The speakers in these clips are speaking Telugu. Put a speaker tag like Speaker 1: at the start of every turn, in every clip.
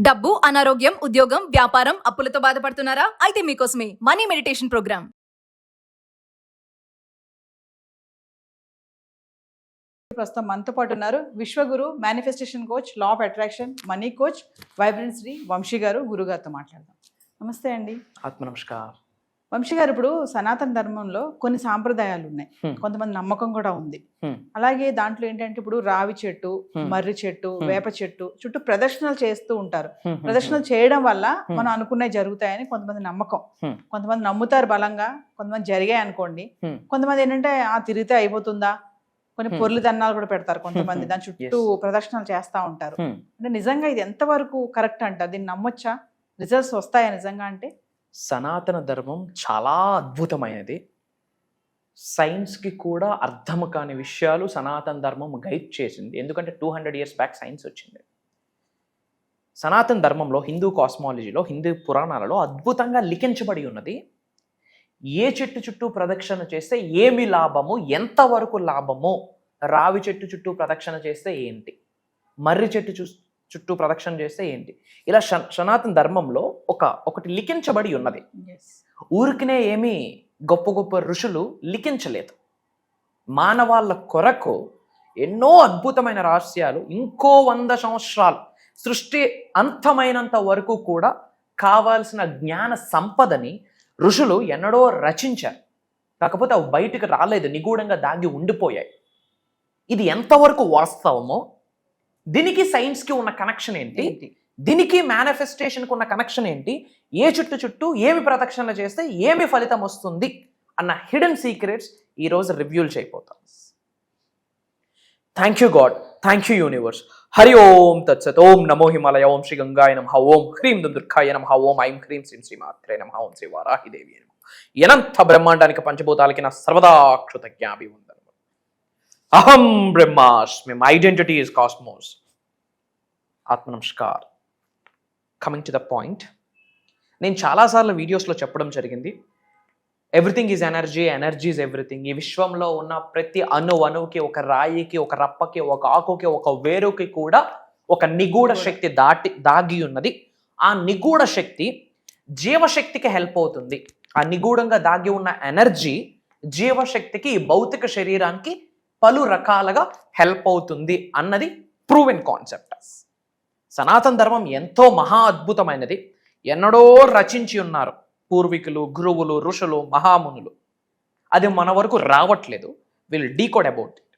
Speaker 1: డబ్బు, అనారోగ్యం, ఉద్యోగం, వ్యాపారం, అప్పులతో బాధపడుతున్నారా? అయితే మీకోసమే మనీ మెడిటేషన్ ప్రోగ్రామ్.
Speaker 2: ప్రస్తుతం మనతో పాటు ఉన్నారు విశ్వగురు, manifestation coach, law of attraction, money coach, vibrant Shri Vamshi గారు. గురుగారితో మాట్లాడదాం. నమస్తే అండి.
Speaker 3: ఆత్మ నమస్కారం.
Speaker 2: వంశీ గారు, ఇప్పుడు సనాతన ధర్మంలో కొన్ని సాంప్రదాయాలు ఉన్నాయి, కొంతమంది నమ్మకం కూడా ఉంది. అలాగే దాంట్లో ఏంటంటే ఇప్పుడు రావి చెట్టు, మర్రి చెట్టు, వేప చెట్టు చుట్టూ ప్రదర్శనలు చేస్తూ ఉంటారు. ప్రదర్శనలు చేయడం వల్ల మనం అనుకున్నవి జరుగుతాయని కొంతమంది నమ్మకం. కొంతమంది నమ్ముతారు బలంగా, కొంతమంది జరిగాయి అనుకోండి. కొంతమంది ఏంటంటే తిరిగితే అయిపోతుందా, కొన్ని పొర్లు దన్నాలు కూడా పెడతారు కొంతమంది, దాని చుట్టూ ప్రదర్శనలు చేస్తూ ఉంటారు. అంటే నిజంగా ఇది ఎంతవరకు కరెక్ట్ అంటారు? దీన్ని నమ్మొచ్చా? రిజల్ట్స్ వస్తాయా నిజంగా? అంటే
Speaker 3: సనాతన ధర్మం చాలా అద్భుతమైనది. సైన్స్కి కూడా అర్థం కాని విషయాలు సనాతన ధర్మం గైడ్ చేసింది. ఎందుకంటే 200 years బ్యాక్ సైన్స్ వచ్చింది. సనాతన ధర్మంలో, హిందూ కాస్మాలజీలో, హిందూ పురాణాలలో అద్భుతంగా లిఖించబడి ఉన్నది. ఏ చెట్టు చుట్టూ ప్రదక్షిణ చేస్తే ఏమి లాభము, ఎంతవరకు లాభము, రావి చెట్టు చుట్టూ ప్రదక్షిణ చేస్తే ఏంటి, మర్రి చెట్టు చుట్టూ ప్రదక్షిణ చేస్తే ఏంటి, ఇలా సనాతన ధర్మంలో ఒకటి లిఖించబడి ఉన్నది. ఊరికినే ఏమీ గొప్ప గొప్ప ఋషులు లిఖించలేదు. మానవాళ్ళ కొరకు ఎన్నో అద్భుతమైన రహస్యాలు ఇంకో 100 సంవత్సరాలు సృష్టి అంతమైనంత వరకు కూడా కావాల్సిన జ్ఞాన సంపదని ఋషులు ఎన్నడో రచించారు. కాకపోతే అవి బయటకు రాలేదు, నిగూఢంగా దాగి ఉండిపోయాయి. ఇది ఎంతవరకు వాస్తవమో, దీనికి సైన్స్కి ఉన్న కనెక్షన్ ఏంటి, దీనికి మేనిఫెస్టేషన్కి ఉన్న కనెక్షన్ ఏంటి, ఏ చుట్టూ ఏమి ప్రదక్షిణ చేస్తే ఏమి ఫలితం వస్తుంది అన్న హిడెన్ సీక్రెట్స్ ఈరోజు రివ్యూలు చేయబోతాం. Thank you God, thank you universe. Hari ఓం తత్సత్. ఓం నమో హిమాలయ. ఓం శ్రీ గంగాయ నమః. ఓం హ్రీం దుర్గాయ నమః. ఓం ఐం హ్రీం శ్రీం శ్రీమాత్రే నమః. ఓం శ్రీ వారాహిదేవి నమః. ఎనంత బ్రహ్మాండానికి పంచభూతాలకి నా సర్వదా కృతజ్ఞాభివందనము. అహం బ్రహ్మాస్మి. My identity is cosmos. ఆత్మ నమస్కార్. కమింగ్ టు ద పాయింట్, నేను చాలాసార్లు వీడియోస్లో చెప్పడం జరిగింది, everything is energy, energy is everything. ఈ విశ్వంలో ఉన్న ప్రతి అణువుకి, ఒక రాయికి, ఒక రప్పకి, ఒక ఆకుకి, ఒక వేరుకి కూడా ఒక నిగూఢ శక్తి దాగి ఉన్నది. ఆ నిగూఢ శక్తి జీవశక్తికి హెల్ప్ అవుతుంది. ఆ నిగూఢంగా దాగి ఉన్న ఎనర్జీ జీవశక్తికి, ఈ భౌతిక శరీరానికి పలు రకాలుగా హెల్ప్ అవుతుంది అన్నది ప్రూవెన్ కాన్సెప్ట్. సనాతన ధర్మం ఎంతో మహా అద్భుతమైనది. ఎన్నడో రచించి ఉన్నారు పూర్వీకులు, గురువులు, ఋషులు, మహామునులు. అది మన వరకు రావట్లేదు. Will decode about it.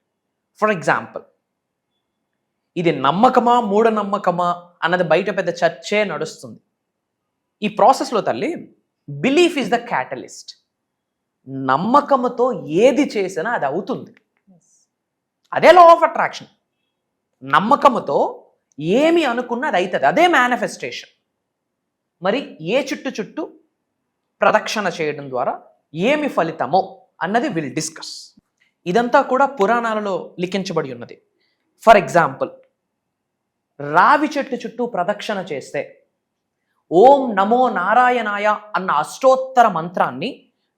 Speaker 3: For example, ఇది నమ్మకమా మూఢనమ్మకమా అన్నది బయట పెద్ద చర్చే నడుస్తుంది. ఈ ప్రాసెస్లో తల్లి, బిలీఫ్ ఇస్ ద క్యాటలిస్ట్. నమ్మకంతో ఏది చేసినా అది అవుతుంది. అదే లా ఆఫ్ అట్రాక్షన్. నమ్మకంతో ఏమి అనుకున్నా అది అవుతుంది. అదే మేనిఫెస్టేషన్. మరి ఏ చుట్టూ ప్రదక్షిణ చేయడం ద్వారా ఏమి ఫలితమో అన్నది విల్ డిస్కస్. ఇదంతా కూడా పురాణాలలో లిఖించబడి ఉన్నది. ఫర్ ఎగ్జాంపుల్, రావి చెట్టు చుట్టూ ప్రదక్షిణ చేస్తే ఓం నమో నారాయణాయ అన్న అష్టోత్తర మంత్రాన్ని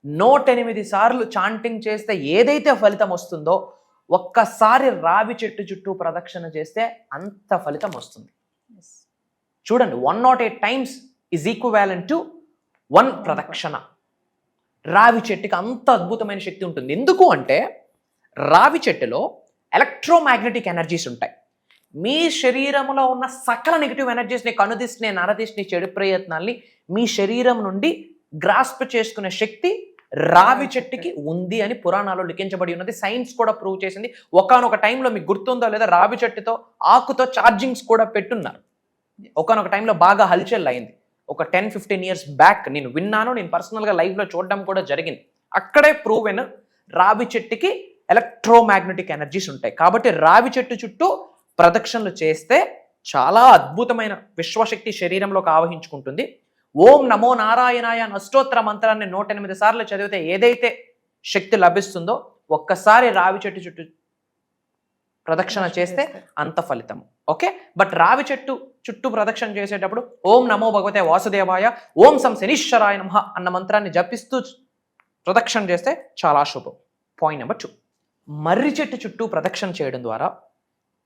Speaker 3: 108 సార్లు చాంటింగ్ చేస్తే ఏదైతే ఫలితం వస్తుందో, ఒక్కసారి రావి చెట్టు చుట్టూ ప్రదక్షిణ చేస్తే అంత ఫలితం వస్తుంది. చూడండి, 108 times ఈజ్ ఈక్వాలెంట్ టు 1 ప్రదక్షిణ. రావి చెట్టుకి అంత అద్భుతమైన శక్తి ఉంటుంది. ఎందుకు అంటే రావి చెట్టులో ఎలక్ట్రోమాగ్నెటిక్ ఎనర్జీస్ ఉంటాయి. మీ శరీరంలో ఉన్న సకల నెగిటివ్ ఎనర్జీస్ని, కనుదిష్ని, నరదిష్ని, చెడు ప్రయత్నాల్ని మీ శరీరం నుండి గ్రాస్ప్ చేసుకునే శక్తి రావి చెట్టుకి ఉంది అని పురాణాల్లో లిఖించబడి ఉన్నది. సైన్స్ కూడా ప్రూవ్ చేసింది. ఒకానొక టైంలో మీకు గుర్తుందో లేదా, రావి చెట్టుతో ఆకుతో ఛార్జింగ్స్ కూడా పెట్టున్నారు. ఒకానొక టైంలో బాగా హల్చల్ అయింది. ఒక 10-15 years బ్యాక్ నేను విన్నాను. నేను పర్సనల్గా లైవ్లో చూడడం కూడా జరిగింది. అక్కడే ప్రూవెన్ రావి చెట్టుకి ఎలక్ట్రోమాగ్నెటిక్ ఎనర్జీస్ ఉంటాయి. కాబట్టి రావి చెట్టు చుట్టూ ప్రదక్షిణలు చేస్తే చాలా అద్భుతమైన విశ్వశక్తి శరీరంలోకి ఆవహించుకుంటుంది. ఓం నమో నారాయణాయ అన్న అష్టోత్తర మంత్రాన్ని 108 సార్లు చదివితే ఏదైతే శక్తి లభిస్తుందో, ఒక్కసారి రావి చెట్టు చుట్టూ ప్రదక్షిణ చేస్తే అంత ఫలితం. ఓకే, బట్ రావి చెట్టు చుట్టూ ప్రదక్షిణ చేసేటప్పుడు ఓం నమో భగవతే వాసుదేవాయ, ఓం సం శనీశ్వరాయ నమః అన్న మంత్రాన్ని జపిస్తూ ప్రదక్షిణ చేస్తే చాలా శుభం. పాయింట్ నెంబర్ 2, మర్రి చెట్టు చుట్టూ ప్రదక్షిణ చేయడం ద్వారా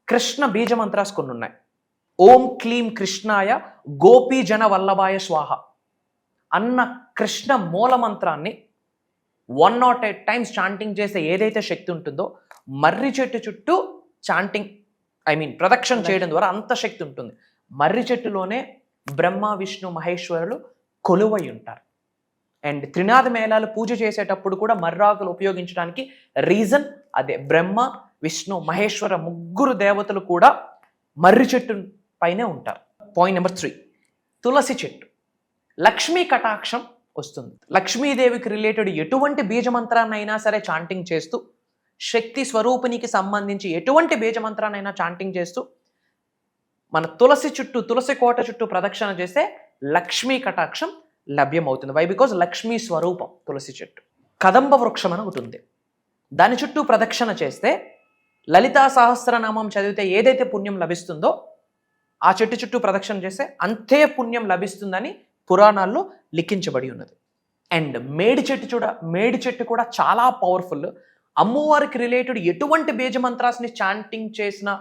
Speaker 3: కృష్ణ బీజ మంత్రాస్ కొన్ని ఉన్నాయి. ఓం క్లీం కృష్ణాయ గోపీజన వల్లభాయ స్వాహ అన్న కృష్ణ మూల మంత్రాన్ని 108 టైమ్స్ చాంటింగ్ చేసే ఏదైతే శక్తి ఉంటుందో మర్రి చెట్టు చుట్టూ చాంటింగ్ ప్రదక్షిణ చేయడం ద్వారా అంత శక్తి ఉంటుంది. మర్రి చెట్టులోనే బ్రహ్మ విష్ణు మహేశ్వరులు కొలువై ఉంటారు. అండ్ త్రినాథ మేళాలు పూజ చేసేటప్పుడు కూడా మర్రాకులు ఉపయోగించడానికి రీజన్ అదే. బ్రహ్మ విష్ణు మహేశ్వర ముగ్గురు దేవతలు కూడా మర్రి చెట్టు పైనే ఉంటారు. పాయింట్ నెంబర్ 3, తులసి చెట్టు. లక్ష్మీ కటాక్షం వస్తుంది. లక్ష్మీదేవికి రిలేటెడ్ ఎటువంటి బీజమంత్రాన్నైనా సరే చాంటింగ్ చేస్తూ, శక్తి స్వరూపిణికి సంబంధించి ఎటువంటి బీజమంత్రాన్నైనా చాంటింగ్ చేస్తూ మన తులసి చుట్టూ, తులసి కోట చుట్టూ ప్రదక్షిణ చేస్తే లక్ష్మీ కటాక్షం లభ్యమవుతుంది. వై? బికాజ్ లక్ష్మీ స్వరూపం తులసి చెట్టు. కదంబ వృక్షం అని ఒకటి ఉంది. దాని చుట్టూ ప్రదక్షిణ చేస్తే లలితా సహస్రనామం చదివితే ఏదైతే పుణ్యం లభిస్తుందో ఆ చెట్టు చుట్టూ ప్రదక్షిణ చేస్తే అంతే పుణ్యం లభిస్తుందని పురాణాల్లో లిఖించబడి ఉన్నది. అండ్ మేడి చెట్టు కూడా చాలా పవర్ఫుల్. అమ్మవారికి రిలేటెడ్ ఎటువంటి బీజమంత్రాస్ని చాంటింగ్ చేసినా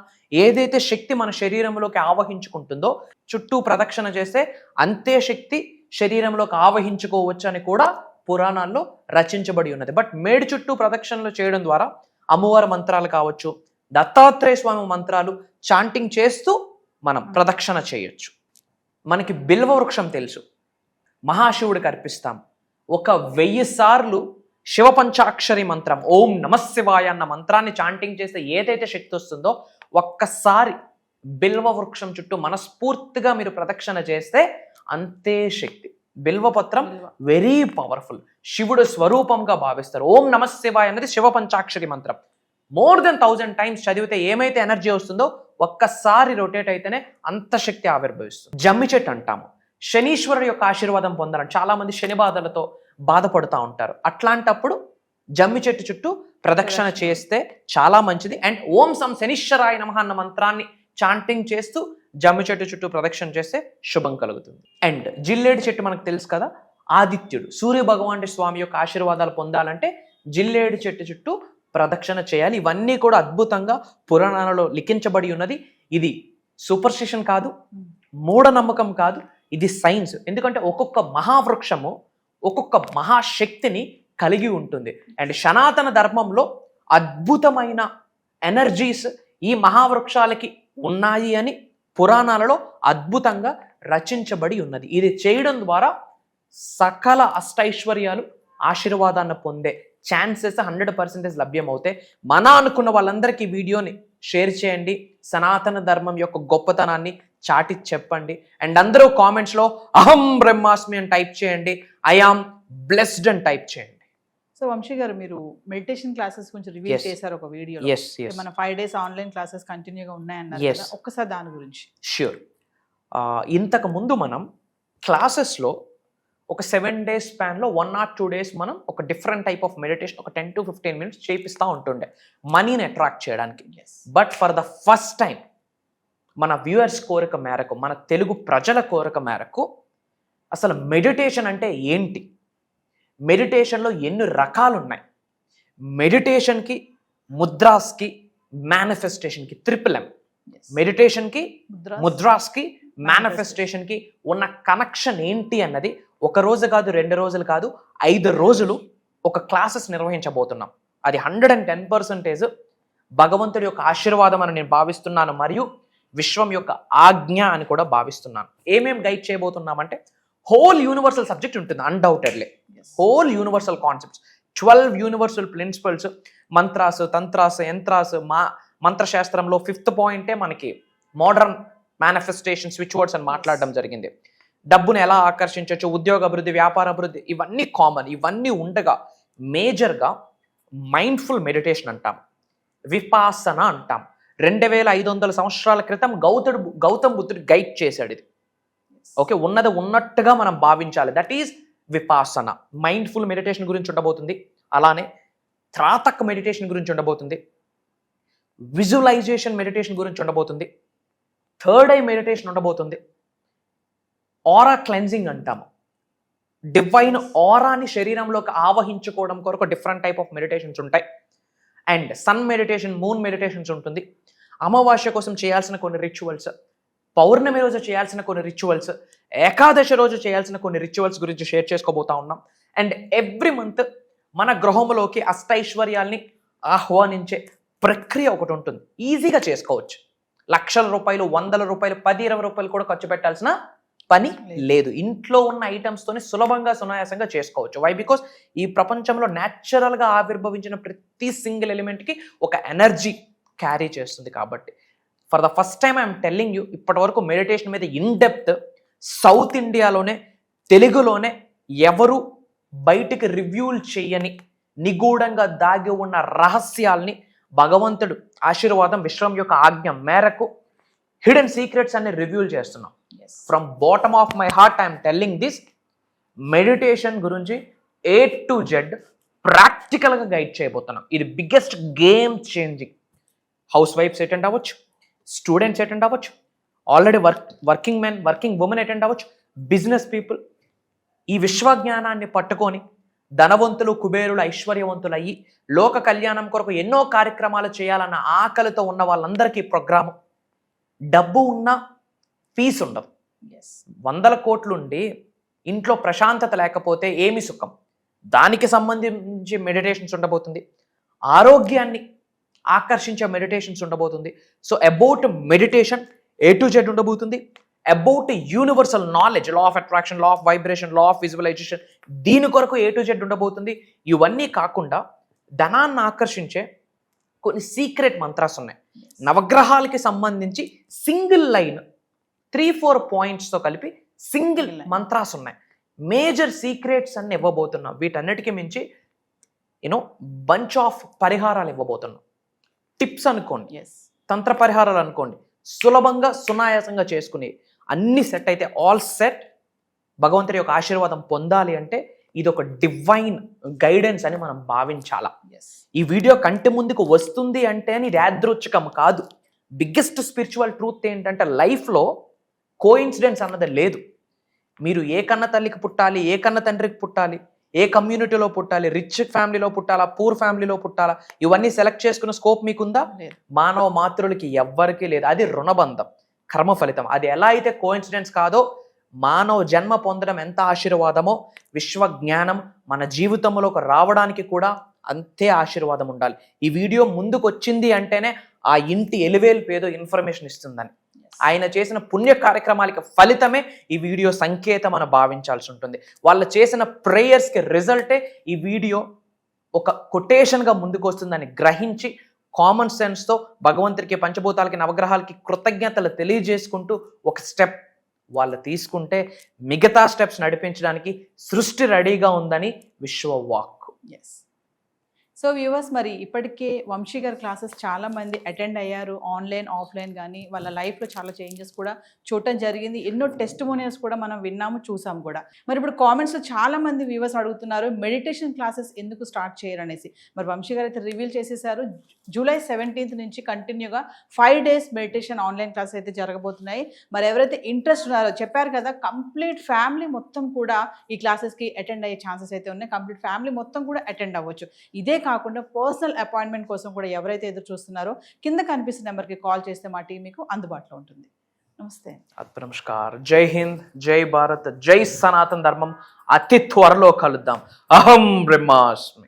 Speaker 3: ఏదైతే శక్తి మన శరీరంలోకి ఆవహించుకుంటుందో చుట్టూ ప్రదక్షిణ చేస్తే అంతే శక్తి శరీరంలోకి ఆవహించుకోవచ్చు అని కూడా పురాణాల్లో రచించబడి ఉన్నది. బట్ మేడి చుట్టూ ప్రదక్షిణలు చేయడం ద్వారా అమ్మవారి మంత్రాలు కావచ్చు, దత్తాత్రేయ స్వామి మంత్రాలు చాంటింగ్ చేస్తూ మనం ప్రదక్షిణ చేయొచ్చు. మనకి బిల్వ వృక్షం తెలుసు, మహాశివుడికి అర్పిస్తాం. 1000 సార్లు శివ పంచాక్షరి మంత్రం ఓం నమశివాయ అన్న మంత్రాన్ని చాంటింగ్ చేస్తే ఏదైతే శక్తి వస్తుందో ఒక్కసారి బిల్వ వృక్షం చుట్టూ మనస్ఫూర్తిగా మీరు ప్రదక్షిణ చేస్తే అంతే శక్తి. బిల్వపత్రం వెరీ పవర్ఫుల్, శివుడు స్వరూపంగా భావిస్తారు. ఓం నమశివాయ అనేది శివ పంచాక్షరి మంత్రం. మోర్ దెన్ 1000 టైమ్స్ చదివితే ఏమైతే ఎనర్జీ వస్తుందో ఒక్కసారి రొటేట్ అయితేనే అంత శక్తి ఆవిర్భవిస్తుంది. జమ్మి చెట్టు అంటాము. శనీశ్వరుడు యొక్క ఆశీర్వాదం పొందాలని చాలా మంది శని బాధలతో బాధపడుతూ ఉంటారు. అట్లాంటప్పుడు జమ్మి చెట్టు చుట్టూ ప్రదక్షిణ చేస్తే చాలా మంచిది. అండ్ ఓం సం శనీశ్వరాయ నమః అన్న మంత్రాన్ని చాంటింగ్ చేస్తూ జమ్మి చెట్టు చుట్టూ ప్రదక్షిణ చేస్తే శుభం కలుగుతుంది. అండ్ జిల్లేడు చెట్టు మనకు తెలుసు కదా, ఆదిత్యుడు సూర్య భగవానుడి స్వామి యొక్క ఆశీర్వాదాలు పొందాలంటే జిల్లేడు చెట్టు చుట్టూ ప్రదక్షిణ చేయాలి. ఇవన్నీ కూడా అద్భుతంగా పురాణాలలో లిఖించబడి ఉన్నది. ఇది సూపర్స్టిషన్ కాదు, మూఢనమ్మకం కాదు, ఇది సైన్స్. ఎందుకంటే ఒక్కొక్క మహావృక్షము ఒక్కొక్క మహాశక్తిని కలిగి ఉంటుంది. అండ్ సనాతన ధర్మంలో అద్భుతమైన ఎనర్జీస్ ఈ మహావృక్షాలకి ఉన్నాయి అని పురాణాలలో అద్భుతంగా రచించబడి ఉన్నది. ఇది చేయడం ద్వారా సకల అష్టైశ్వర్యాలు ఆశీర్వాదాన్ని పొందే ఛాన్సెస్ 100% లభ్యమవుతాయి. మన అనుకున్న వాళ్ళందరికీ వీడియోని షేర్ చేయండి. సనాతన ధర్మం యొక్క గొప్పతనాన్ని చాటి చెప్పండి. అండ్ అందరూ కామెంట్స్లో అహం బ్రహ్మాస్మి అని టైప్ చేయండి, ఐ ఆమ్ బ్లెస్డ్ అని టైప్ చేయండి.
Speaker 2: సో వంశీ గారు, మీరు మెడిటేషన్ క్లాసెస్ గురించి రివ్యూ చేశారు ఒక వీడియో. మన 5 days ఆన్లైన్ క్లాసెస్ కంటిన్యూగా ఉన్నాయన్నారు కదా, ఒక్కసారి దాని గురించి.
Speaker 3: ష్యూర్. ఇంతకు ముందు మనం క్లాసెస్లో ఒక 7 days స్పాన్లో 1 or 2 days మనం ఒక డిఫరెంట్ టైప్ ఆఫ్ మెడిటేషన్ ఒక 10 to 15 minutes చేపిస్తూ ఉంటుండే మనీని అట్రాక్ట్ చేయడానికి. But for the first time మన వ్యూయర్స్ కోరిక మేరకు, మన తెలుగు ప్రజల కోరిక మేరకు అసలు మెడిటేషన్ అంటే ఏంటి, మెడిటేషన్లో ఎన్ని రకాలు ఉన్నాయి, మెడిటేషన్కి, ముద్రాస్కి, మేనిఫెస్టేషన్కి ట్రిపుల్ M. మెడిటేషన్కి, ముద్రాస్కి, మేనిఫెస్టేషన్కి ఉన్న కనెక్షన్ ఏంటి అన్నది 1 రోజు కాదు, 2 రోజులు కాదు, 5 రోజులు ఒక క్లాసెస్ నిర్వహించబోతున్నాం. అది 110% భగవంతుడి యొక్క ఆశీర్వాదం అని నేను భావిస్తున్నాను, మరియు విశ్వం యొక్క ఆజ్ఞ అని కూడా భావిస్తున్నాను. ఏమేం గైడ్ చేయబోతున్నామంటే హోల్ యూనివర్సల్ సబ్జెక్ట్ ఉంటుంది undoubtedly. Whole universal concepts, 12 universal principles, mantras, tantras, yantras, మంత్రశాస్త్రంలో 5th పాయింటే మనకి మోడర్న్ మేనిఫెస్టేషన్ స్విచ్ వర్డ్స్ అని మాట్లాడడం జరిగింది. డబ్బును ఎలా ఆకర్షించవచ్చు, ఉద్యోగ అభివృద్ధి, వ్యాపార అభివృద్ధి, ఇవన్నీ కామన్. ఇవన్నీ ఉండగా మేజర్గా మైండ్ఫుల్ మెడిటేషన్ అంటాం, విపాసన అంటాం. 2500 సంవత్సరాల క్రితం గౌతమ్ బుద్ధుడు గైడ్ చేశాడు ఇది. ఓకే, ఉన్నది ఉన్నట్టుగా మనం భావించాలి. That is Vipassana. Mindful meditation గురించి ఉండబోతుంది. అలానే త్రాతక్ మెడిటేషన్ గురించి ఉండబోతుంది. విజువలైజేషన్ మెడిటేషన్ గురించి ఉండబోతుంది. థర్డ్ ఐ మెడిటేషన్ ఉండబోతుంది. ఆరా క్లెన్జింగ్ అంటాము. డివైన్ ఆరాని శరీరంలోకి ఆవహించుకోవడం కొరకు డిఫరెంట్ టైప్ ఆఫ్ మెడిటేషన్స్ ఉంటాయి. And sun meditation, moon meditations ఉంటుంది. అమావాస్య కోసం చేయాల్సిన కొన్ని రిచువల్స్, పౌర్ణమి రోజు చేయాల్సిన కొన్ని రిచువల్స్, ఏకాదశి రోజు చేయాల్సిన కొన్ని రిచువల్స్ గురించి షేర్ చేసుకోబోతా ఉన్నాం. అండ్ ఎవ్రీ మంత్ మన గృహంలోకి అష్టైశ్వర్యాల్ని ఆహ్వానించే ప్రక్రియ ఒకటి ఉంటుంది. ఈజీగా చేసుకోవచ్చు. లక్షల రూపాయలు, 100 రూపాయలు, 10-20 రూపాయలు కూడా ఖర్చు పెట్టాల్సిన పని లేదు. ఇంట్లో ఉన్న ఐటమ్స్తోనే సులభంగా సునాయాసంగా చేసుకోవచ్చు. వై? బికాస్ ఈ ప్రపంచంలో న్యాచురల్గా ఆవిర్భవించిన ప్రతి సింగిల్ ఎలిమెంట్కి ఒక ఎనర్జీ క్యారీ చేస్తుంది. కాబట్టి for the first time I'm telling you, ఇప్పటి వరకు మెడిటేషన్ మీద ఇన్ డెప్త్ సౌత్ ఇండియాలోనే, తెలుగులోనే ఎవరు బయటికి రివ్యూలు చేయని నిగూఢంగా దాగి ఉన్న రహస్యాల్ని భగవంతుడు ఆశీర్వాదం, విశ్వం యొక్క ఆజ్ఞ మేరకు హిడెన్ సీక్రెట్స్ అన్ని రివ్యూల్ చేస్తున్నాం. From bottom of my heart I'm telling this. Meditation గురించి A to Z ప్రాక్టికల్గా గైడ్ చేయబోతున్నాం. ఇది బిగ్గెస్ట్ గేమ్ చేంజింగ్. హౌస్ వైఫ్స్ అటెండ్ అవ్వచ్చు, స్టూడెంట్స్ అటెండ్ అవ్వచ్చు, already working men, working women attend అవ్వచ్చు, బిజినెస్ పీపుల్. ఈ విశ్వజ్ఞానాన్ని పట్టుకొని ధనవంతులు, కుబేరులు, ఐశ్వర్యవంతులు అయ్యి లోక కళ్యాణం కొరకు ఎన్నో కార్యక్రమాలు చేయాలన్న ఆకలితో ఉన్న వాళ్ళందరికీ ప్రోగ్రాము. డబ్బు ఉన్నా పీస్ ఉండదు. 100 కోట్లుండి ఇంట్లో ప్రశాంతత లేకపోతే ఏమి సుఖం? దానికి సంబంధించి మెడిటేషన్స్ ఉండబోతుంది. ఆరోగ్యాన్ని ఆకర్షించే మెడిటేషన్స్ ఉండబోతుంది. So about meditation A to Z ఉండబోతుంది. About universal knowledge, law of attraction, law of vibration, law of visualisation, దీని కొరకు A to Z ఉండబోతుంది. ఇవన్నీ కాకుండా ధనాన్ని ఆకర్షించే కొన్ని సీక్రెట్ మంత్రాస్ ఉన్నాయి. నవగ్రహాలకి సంబంధించి సింగిల్ లైన్ 3-4 పాయింట్స్తో కలిపి సింగిల్ మంత్రాస్ ఉన్నాయి. మేజర్ సీక్రెట్స్ అన్ని ఇవ్వబోతున్నాం. వీటన్నిటికీ మించి బంచ్ ఆఫ్ పరిహారాలు ఇవ్వబోతున్నాం. టిప్స్ అనుకోండి, తంత్ర పరిహారాలు అనుకోండి, సులభంగా సునాయాసంగా చేసుకుని అన్ని సెట్ అయితే ఆల్ సెట్. భగవంతుడి యొక్క ఆశీర్వాదం పొందాలి అంటే ఇది ఒక డివైన్ గైడెన్స్ అని మనం భావించాలా. ఈ వీడియో కంటి ముందుకు వస్తుంది అంటే ఇది యాదృచ్ఛికం కాదు. బిగ్గెస్ట్ స్పిరిచువల్ ట్రూత్ ఏంటంటే లైఫ్లో కోఇన్సిడెన్స్ అన్నది లేదు. మీరు ఏ కన్న తల్లికి పుట్టాలి, ఏ కన్న తండ్రికి పుట్టాలి, ఏ కమ్యూనిటీలో పుట్టాలి, రిచ్ ఫ్యామిలీలో పుట్టాలా, పూర్ ఫ్యామిలీలో పుట్టాలా, ఇవన్నీ సెలెక్ట్ చేసుకున్న స్కోప్ మీకుందా? మానవ మాతృలకి ఎవ్వరికీ లేదు. అది రుణబంధం, కర్మ ఫలితం. అది ఎలా అయితే కోఇన్సిడెన్స్ కాదో, మానవ జన్మ పొందడం ఎంత ఆశీర్వాదమో, విశ్వ జ్ఞానం మన జీవితంలోకి రావడానికి కూడా అంతే ఆశీర్వాదం ఉండాలి. ఈ వీడియో ముందుకు వచ్చింది అంటేనే ఆ ఇంటి ఎలివేల్పు ఏదో ఇన్ఫర్మేషన్ ఇస్తుందని. ఆయన చేసిన పుణ్య కార్యక్రమాలకి ఫలితమే ఈ వీడియో సంకేతం అని భావించాల్సి ఉంటుంది. వాళ్ళు చేసిన ప్రేయర్స్కి రిజల్టే ఈ వీడియో ఒక కొటేషన్గా ముందుకు వస్తుందని గ్రహించి కామన్ సెన్స్తో భగవంతుడికి, పంచభూతాలకి, నవగ్రహాలకి కృతజ్ఞతలు తెలియజేసుకుంటూ ఒక స్టెప్ వాళ్ళు తీసుకుంటే మిగతా స్టెప్స్ నడిపించడానికి సృష్టి రెడీగా ఉందని విశ్వవాక్.
Speaker 2: సో వ్యూవర్స్, మరి ఇప్పటికే వంశీ గారి క్లాసెస్ చాలా మంది అటెండ్ అయ్యారు, ఆన్లైన్ ఆఫ్లైన్ కానీ. వాళ్ళ లైఫ్లో చాలా చేంజెస్ కూడా చూడటం జరిగింది. ఎన్నో టెస్టిమోనియల్స్ కూడా మనం విన్నాము, చూసాము కూడా. మరి ఇప్పుడు కామెంట్స్లో చాలా మంది వ్యూవర్స్ అడుగుతున్నారు మెడిటేషన్ క్లాసెస్ ఎందుకు స్టార్ట్ చేయరు అనేసి. మరి వంశీ గారు అయితే రివీల్ చేసేసారు. జూలై 17th నుంచి కంటిన్యూగా 5 days మెడిటేషన్ ఆన్లైన్ క్లాసెస్ అయితే జరగబోతున్నాయి. మరి ఎవరైతే ఇంట్రెస్ట్ ఉన్నారో చెప్పారు కదా, కంప్లీట్ ఫ్యామిలీ మొత్తం కూడా ఈ క్లాసెస్కి అటెండ్ అయ్యే ఛాన్సెస్ అయితే ఉన్నాయి. కంప్లీట్ ఫ్యామిలీ మొత్తం కూడా అటెండ్ అవ్వచ్చు. ఇదే కాకుండా పర్సనల్ అపాయింట్మెంట్ కోసం కూడా ఎవరైతే ఎదురు చూస్తున్నారో కింద కనిపిస్తున్న నెంబర్కి కాల్ చేస్తే మా టీం మీకు అందుబాటులో ఉంటుంది. నమస్తే.
Speaker 3: నమస్కార్. జై హింద్, జై భారత్, జై సనాతన ధర్మం. అతి త్వరలో కలుద్దాం. అహం బ్రహ్మాస్మి.